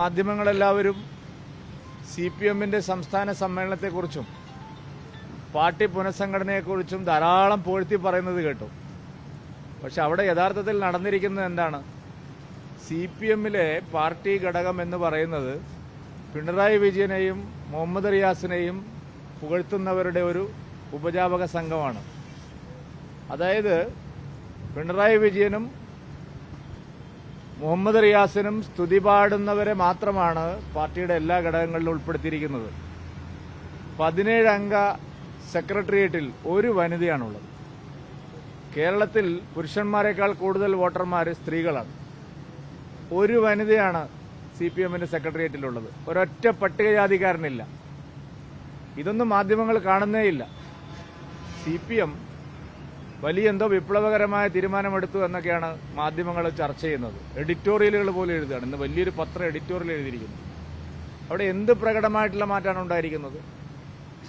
മാധ്യമങ്ങളെല്ലാവരും CPM-ന്റെ സംസ്ഥാന സമ്മേളനത്തെക്കുറിച്ചും പാർട്ടി പുനഃസംഘടനയെക്കുറിച്ചും ധാരാളം പുകഴ്ത്തി പറയുന്നത് കേട്ടു. പക്ഷെ അവിടെ യഥാർത്ഥത്തിൽ നടന്നിരിക്കുന്നത് എന്താണ്? CPM-ലെ പാർട്ടി ഘടകം എന്ന് പറയുന്നത് പിണറായി വിജയനെയും മുഹമ്മദ് റിയാസിനെയും പുകഴ്ത്തുന്നവരുടെ ഒരു ഉപജാപക സംഘമാണ്. അതായത് പിണറായി വിജയനും മുഹമ്മദ് റിയാസിനും സ്തുതി പാടുന്നവരെ മാത്രമാണ് പാർട്ടിയുടെ എല്ലാ ഘടകങ്ങളിലും ഉൾപ്പെടുത്തിയിരിക്കുന്നത്. 17 അംഗ സെക്രട്ടേറിയറ്റിൽ ഒരു വനിതയാണുള്ളത്. കേരളത്തിൽ പുരുഷന്മാരെക്കാൾ കൂടുതൽ വോട്ടർമാർ സ്ത്രീകളാണ്. ഒരു വനിതയാണ് CPM-ന്റെ സെക്രട്ടേറിയറ്റിലുള്ളത്. ഒരൊറ്റ പട്ടികജാതിക്കാരനില്ല. ഇതൊന്നും മാധ്യമങ്ങൾ കാണുന്നേയില്ല. CPM വലിയ എന്തോ വിപ്ലവകരമായ തീരുമാനമെടുത്തു എന്നൊക്കെയാണ് മാധ്യമങ്ങൾ ചർച്ച ചെയ്യുന്നത്. എഡിറ്റോറിയലുകൾ പോലും എഴുതുകയാണ്. ഇന്ന് വലിയൊരു പത്രം എഡിറ്റോറിയൽ എഴുതിയിരിക്കുന്നു. അവിടെ എന്ത് പ്രകടമായിട്ടുള്ള മാറ്റമാണ് ഉണ്ടായിരിക്കുന്നത്?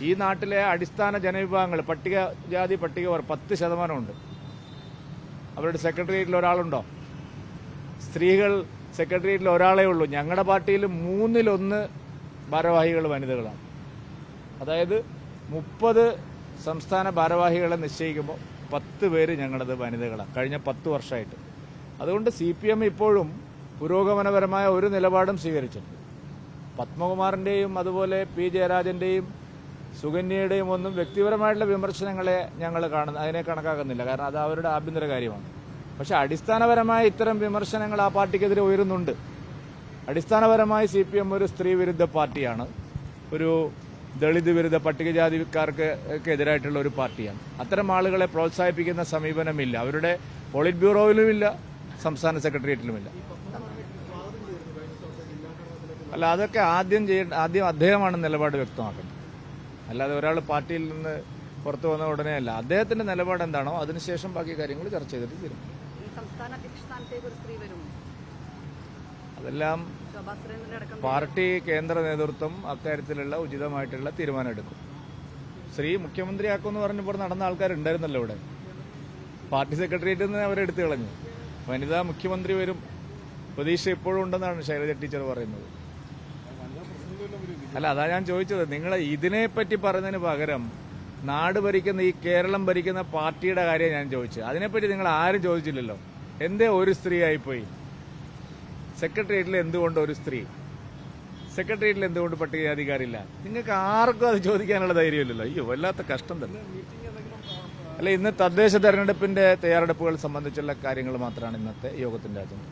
ഈ നാട്ടിലെ അടിസ്ഥാന ജനവിഭാഗങ്ങൾ പട്ടികജാതി പട്ടികവർഗ 10% അവരുടെ സെക്രട്ടേറിയറ്റിൽ ഒരാളുണ്ടോ? സ്ത്രീകൾ സെക്രട്ടേറിയറ്റിൽ ഒരാളേ ഉള്ളൂ. ഞങ്ങളുടെ പാർട്ടിയിൽ 1/3 ഭാരവാഹികൾ വനിതകളാണ്. അതായത് 30 സംസ്ഥാന ഭാരവാഹികളെ നിശ്ചയിക്കുമ്പോൾ 10 പേര് ഞങ്ങളത് വനിതകളാണ് കഴിഞ്ഞ 10 വർഷമായിട്ട്. അതുകൊണ്ട് CPM ഇപ്പോഴും പുരോഗമനപരമായ ഒരു നിലപാടും സ്വീകരിച്ചിട്ടുണ്ട്. പത്മകുമാറിന്റെയും അതുപോലെ P ജയരാജന്റെയും സുകന്യയുടെയും ഒന്നും വ്യക്തിപരമായിട്ടുള്ള വിമർശനങ്ങളെ ഞങ്ങൾ അതിനെ കണക്കാക്കുന്നില്ല. കാരണം അത് അവരുടെ ആഭ്യന്തര കാര്യമാണ്. പക്ഷെ അടിസ്ഥാനപരമായ ഇത്തരം വിമർശനങ്ങൾ ആ പാർട്ടിക്കെതിരെ ഉയരുന്നുണ്ട്. അടിസ്ഥാനപരമായി CPM ഒരു സ്ത്രീ വിരുദ്ധ പാർട്ടിയാണ്. ഒരു ദളിത് വിരുദ്ധ പട്ടികജാതിക്കാർക്ക് എതിരായിട്ടുള്ള ഒരു പാർട്ടിയാണ്. അത്തരം ആളുകളെ പ്രോത്സാഹിപ്പിക്കുന്ന സമീപനമില്ല. അവരുടെ പോളിറ്റ് ബ്യൂറോയിലുമില്ല, സംസ്ഥാന സെക്രട്ടേറിയറ്റിലുമില്ല. അല്ല, അതൊക്കെ ആദ്യം അദ്ദേഹമാണ് നിലപാട് വ്യക്തമാക്കുന്നത്. അല്ലാതെ ഒരാൾ പാർട്ടിയിൽ നിന്ന് പുറത്തു വന്ന ഉടനെ അല്ല. അദ്ദേഹത്തിന്റെ നിലപാട് എന്താണോ അതിനുശേഷം ബാക്കി കാര്യങ്ങൾ ചർച്ച ചെയ്തിട്ട് തീരുമാനം. അതെല്ലാം പാർട്ടി കേന്ദ്ര നേതൃത്വം അക്കാര്യത്തിലുള്ള ഉചിതമായിട്ടുള്ള തീരുമാനം എടുക്കും. സ്ത്രീ മുഖ്യമന്ത്രിയാക്കുമെന്ന് പറഞ്ഞപ്പോൾ നടന്ന ആൾക്കാരുണ്ടായിരുന്നല്ലോ ഇവിടെ. പാർട്ടി സെക്രട്ടേറിയറ്റിൽ നിന്ന് അവരെടുത്തു കളഞ്ഞു. വനിതാ മുഖ്യമന്ത്രി വരും പ്രതീക്ഷ ഇപ്പോഴും ഉണ്ടെന്നാണ് ശൈലജ ടീച്ചർ പറയുന്നത്. അല്ല, അതാ ഞാൻ ചോദിച്ചത്. നിങ്ങൾ ഇതിനെപ്പറ്റി പറയുന്നതിന് പകരം നാട് ഭരിക്കുന്ന ഈ കേരളം ഭരിക്കുന്ന പാർട്ടിയുടെ കാര്യം ഞാൻ ചോദിച്ചത്. അതിനെപ്പറ്റി നിങ്ങൾ ആരും ചോദിച്ചില്ലല്ലോ. എന്തേ ഒരു സ്ത്രീ ആയിപ്പോയി? സെക്രട്ടേറിയറ്റിൽ എന്തുകൊണ്ട് ഒരു സ്ത്രീ? സെക്രട്ടേറിയറ്റിൽ എന്തുകൊണ്ട് പട്ടികജാതിക്കാരില്ല? നിങ്ങൾക്ക് ആർക്കും അത് ചോദിക്കാനുള്ള ധൈര്യമില്ലല്ലോ. അയ്യോ, വല്ലാത്ത കഷ്ടം തന്നെ. അല്ല, ഇന്ന് തദ്ദേശ തെരഞ്ഞെടുപ്പിന്റെ തയ്യാറെടുപ്പുകൾ സംബന്ധിച്ചുള്ള കാര്യങ്ങൾ മാത്രമാണ് ഇന്നത്തെ യോഗത്തിന്റെ അജണ്ട.